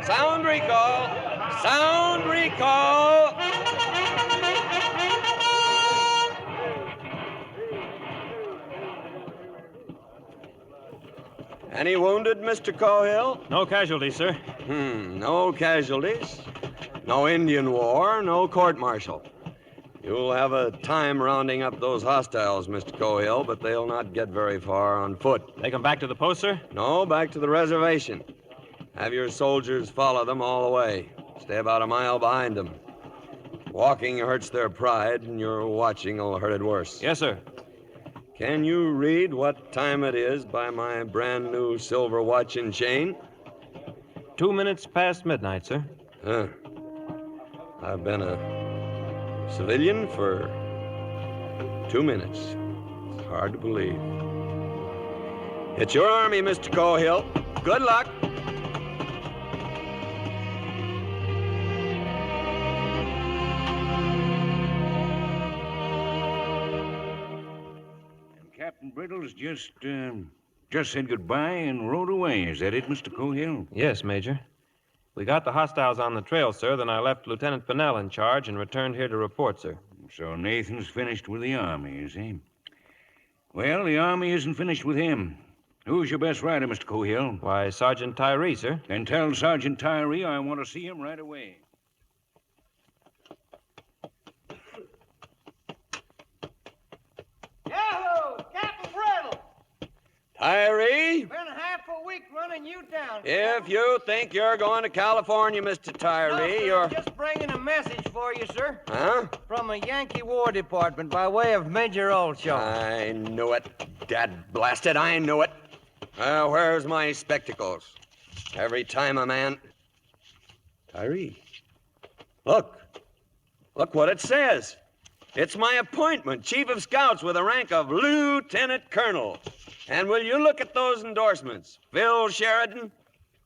Sound recall! Sound recall! Any wounded, Mr. Cohill? No casualties, sir. No casualties. No Indian war, no court-martial. You'll have a time rounding up those hostiles, Mr. Cohill, but they'll not get very far on foot. Take them back to the post, sir? No, back to the reservation. Have your soldiers follow them all the way. Stay about a mile behind them. Walking hurts their pride, and your watching will hurt it worse. Yes, sir. Can you read what time it is by my brand new silver watch and chain? 2 minutes past midnight, sir. Huh. I've been a civilian for 2 minutes. It's hard to believe. It's your army, Mr. Cohill. Good luck. Captain Brittles just said goodbye and rode away. Is that it, Mr. Cohill? Yes, Major. We got the hostiles on the trail, sir. Then I left Lieutenant Pennell in charge and returned here to report, sir. So Nathan's finished with the Army, is he? Well, the Army isn't finished with him. Who's your best rider, Mr. Cohill? Why, Sergeant Tyree, sir. Then tell Sergeant Tyree I want to see him right away. Yahoo! Captain Brittle! Tyree, Been half a week running you down. if you think you're going to California, Mr. Tyree, No, sir, you're... just bringing a message for you, sir. Huh? From a Yankee War Department by way of Major Olshaw. I knew it. Dad blasted, I knew it. Where's my spectacles? Every time a man... Tyree. Look. Look what it says. It's my appointment, Chief of Scouts with the rank of Lieutenant Colonel. And will you look at those endorsements? Phil Sheridan,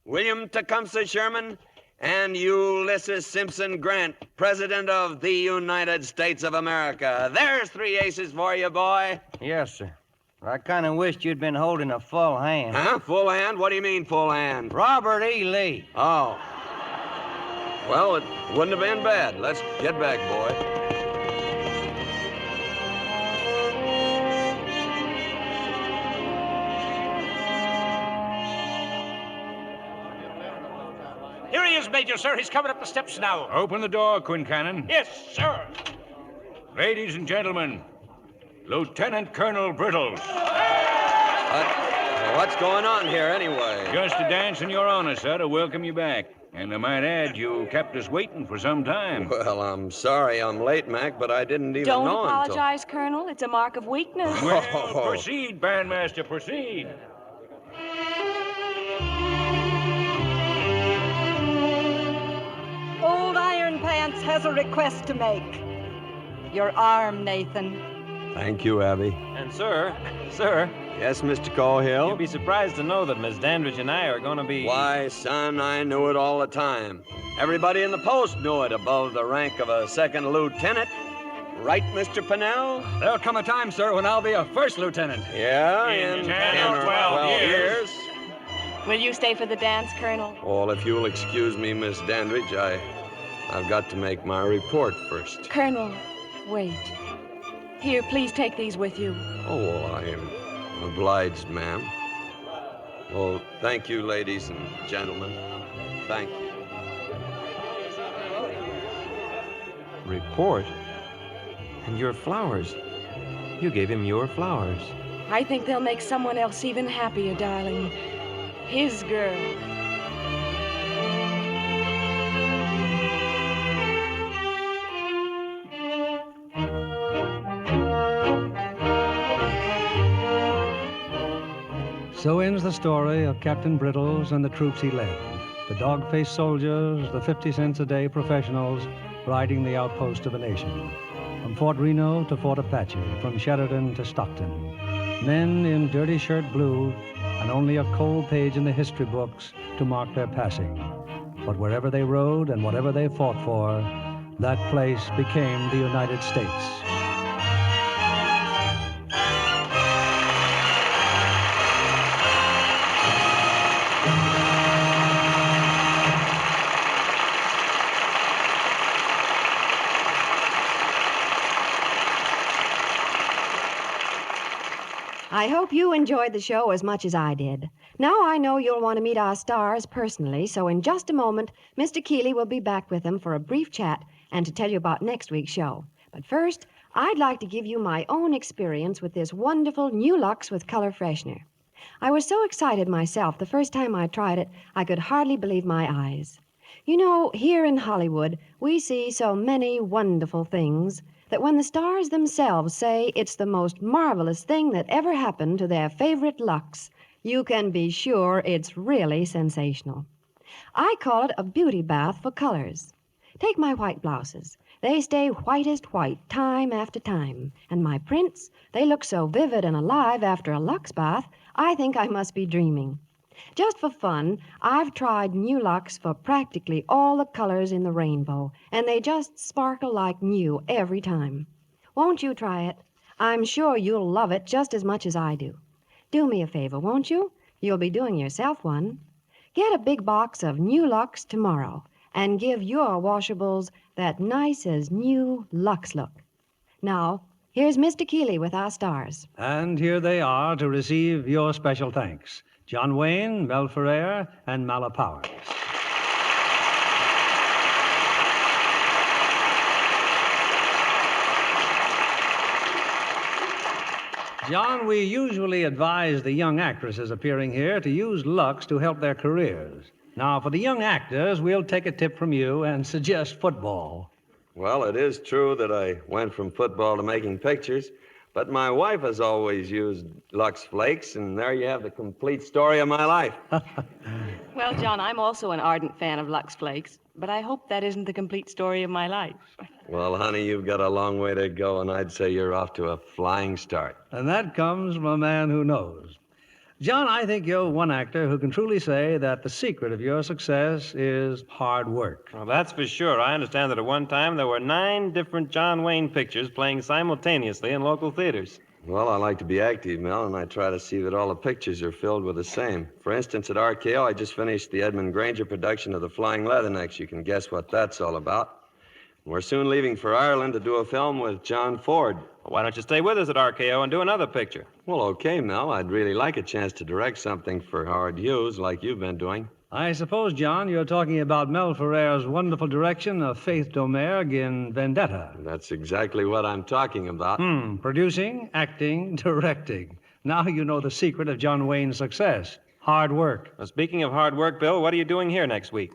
William Tecumseh Sherman, and Ulysses Simpson Grant, President of the United States of America. There's 3 aces for you, boy. Yes, sir. I kind of wished you'd been holding a full hand. Huh? Full hand? What do you mean, full hand? Robert E. Lee. Oh. Well, it wouldn't have been bad. Let's get back, boy. Here he is, Major, sir. He's coming up the steps now. Open the door, Quincannon. Yes, sir. Ladies and gentlemen, Lieutenant Colonel Brittles. What's going on here, anyway? Just a dance in your honor, sir, to welcome you back. And I might add, you kept us waiting for some time. Well, I'm sorry I'm late, Mac, but I didn't even Don't know apologize, Colonel. It's a mark of weakness. Well, proceed, Bandmaster, proceed. Old Iron Pants has a request to make. Your arm, Nathan. Thank you, Abby. And, sir. Yes, Mr. Cohill? You'll be surprised to know that Miss Dandridge and I are going to be... Why, son, I knew it all the time. Everybody in the post knew it above the rank of a second lieutenant. Right, Mr. Pennell? There'll come a time, sir, when I'll be a first lieutenant. Yeah, in 10 or 12 years. Will you stay for the dance, Colonel? Well, if you'll excuse me, Miss Dandridge, I've got to make my report first. Colonel, wait. Here, please take these with you. Oh, well, I am obliged, ma'am. Well, thank you, ladies and gentlemen. Thank you. Report? And your flowers. You gave him your flowers. I think they'll make someone else even happier, darling. His girl. So ends the story of Captain Brittles and the troops he led. The dog-faced soldiers, the 50 cents a day professionals riding the outpost of a nation. From Fort Reno to Fort Apache, from Sheridan to Stockton. Men in dirty shirt blue and only a cold page in the history books to mark their passing. But wherever they rode and whatever they fought for, that place became the United States. I hope you enjoyed the show as much as I did. Now I know you'll want to meet our stars personally, so in just a moment, Mr. Keeley will be back with them for a brief chat and to tell you about next week's show. But first, I'd like to give you my own experience with this wonderful New Lux with Color Freshener. I was so excited myself the first time I tried it, I could hardly believe my eyes. You know, here in Hollywood, we see so many wonderful things that when the stars themselves say it's the most marvelous thing that ever happened to their favorite Lux, you can be sure it's really sensational. I call it a beauty bath for colors. Take my white blouses. They stay whitest white time after time. And my prints, they look so vivid and alive after a Lux bath, I think I must be dreaming. Just for fun, I've tried new Lux for practically all the colors in the rainbow, and they just sparkle like new every time. Won't you try it? I'm sure you'll love it just as much as I do. Do me a favor, won't you? You'll be doing yourself one. Get a big box of new Lux tomorrow and give your washables that nice as new Lux look. Now, here's Mr. Keeley with our stars. And here they are to receive your special thanks. John Wayne, Mel Ferrer, and Mala Powers. John, we usually advise the young actresses appearing here to use Lux to help their careers. Now, for the young actors, we'll take a tip from you and suggest football. Well, it is true that I went from football to making pictures, but my wife has always used Lux Flakes, and there you have the complete story of my life. Well, John, I'm also an ardent fan of Lux Flakes, but I hope that isn't the complete story of my life. Well, honey, you've got a long way to go, and I'd say you're off to a flying start. And that comes from a man who knows. John, I think you're one actor who can truly say that the secret of your success is hard work. Well, that's for sure. I understand that at one time there were 9 different John Wayne pictures playing simultaneously in local theaters. Well, I like to be active, Mel, and I try to see that all the pictures are filled with the same. For instance, at RKO, I just finished the Edmund Granger production of The Flying Leathernecks. You can guess what that's all about. We're soon leaving for Ireland to do a film with John Ford. Well, why don't you stay with us at RKO and do another picture? Well, okay, Mel. I'd really like a chance to direct something for Howard Hughes like you've been doing. I suppose, John, you're talking about Mel Ferrer's wonderful direction of Faith Domergue in Vendetta. That's exactly what I'm talking about. Producing, acting, directing. Now you know the secret of John Wayne's success. Hard work. Well, speaking of hard work, Bill, what are you doing here next week?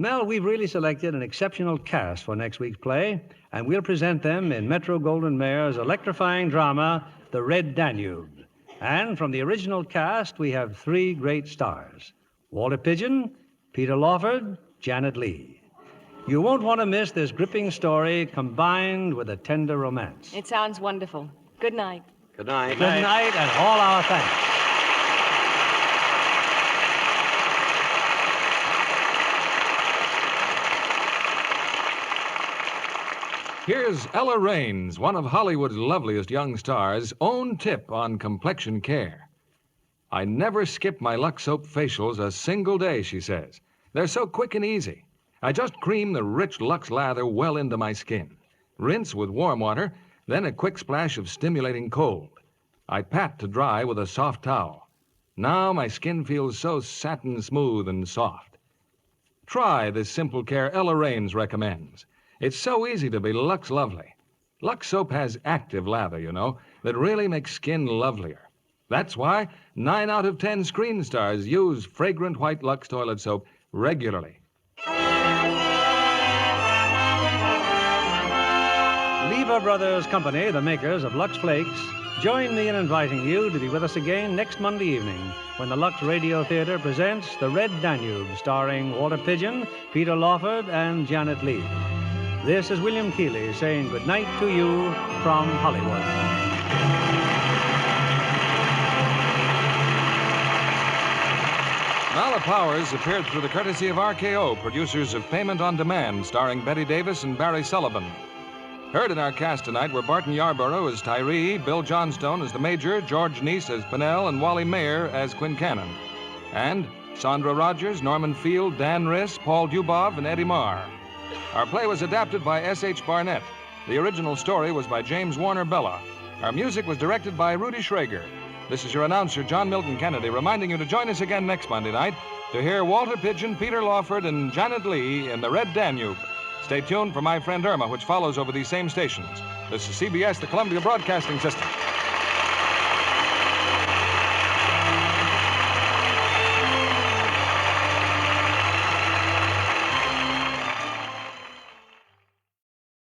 Mel, we've really selected an exceptional cast for next week's play, and we'll present them in Metro-Goldwyn-Mayer's electrifying drama, The Red Danube. And from the original cast, we have 3 great stars: Walter Pidgeon, Peter Lawford, Janet Leigh. You won't want to miss this gripping story combined with a tender romance. It sounds wonderful. Good night. Good night. Good night, and all our thanks. Here's Ella Raines, one of Hollywood's loveliest young stars' own tip on complexion care. I never skip my Lux Soap facials a single day, she says. They're so quick and easy. I just cream the rich Lux lather well into my skin. Rinse with warm water, then a quick splash of stimulating cold. I pat to dry with a soft towel. Now my skin feels so satin smooth and soft. Try this simple care Ella Raines recommends. It's so easy to be Lux lovely. Lux Soap has active lather, you know, that really makes skin lovelier. That's why 9 out of 10 screen stars use fragrant white Lux toilet soap regularly. Lever Brothers Company, the makers of Lux Flakes, join me in inviting you to be with us again next Monday evening when the Lux Radio Theater presents The Red Danube, starring Walter Pidgeon, Peter Lawford, and Janet Leigh. This is William Keeley saying good night to you from Hollywood. Mala Powers appeared through the courtesy of RKO, producers of Payment on Demand, starring Betty Davis and Barry Sullivan. Heard in our cast tonight were Barton Yarborough as Tyree, Bill Johnstone as the Major, George Neese as Pinnell, and Wally Mayer as Quincannon. And Sandra Rogers, Norman Field, Dan Riss, Paul Dubov, and Eddie Marr. Our play was adapted by S.H. Barnett. The original story was by James Warner Bella. Our music was directed by Rudy Schrager. This is your announcer, John Milton Kennedy, reminding you to join us again next Monday night to hear Walter Pidgeon, Peter Lawford, and Janet Leigh in The Red Danube. Stay tuned for My Friend Irma, which follows over these same stations. This is CBS, the Columbia Broadcasting System.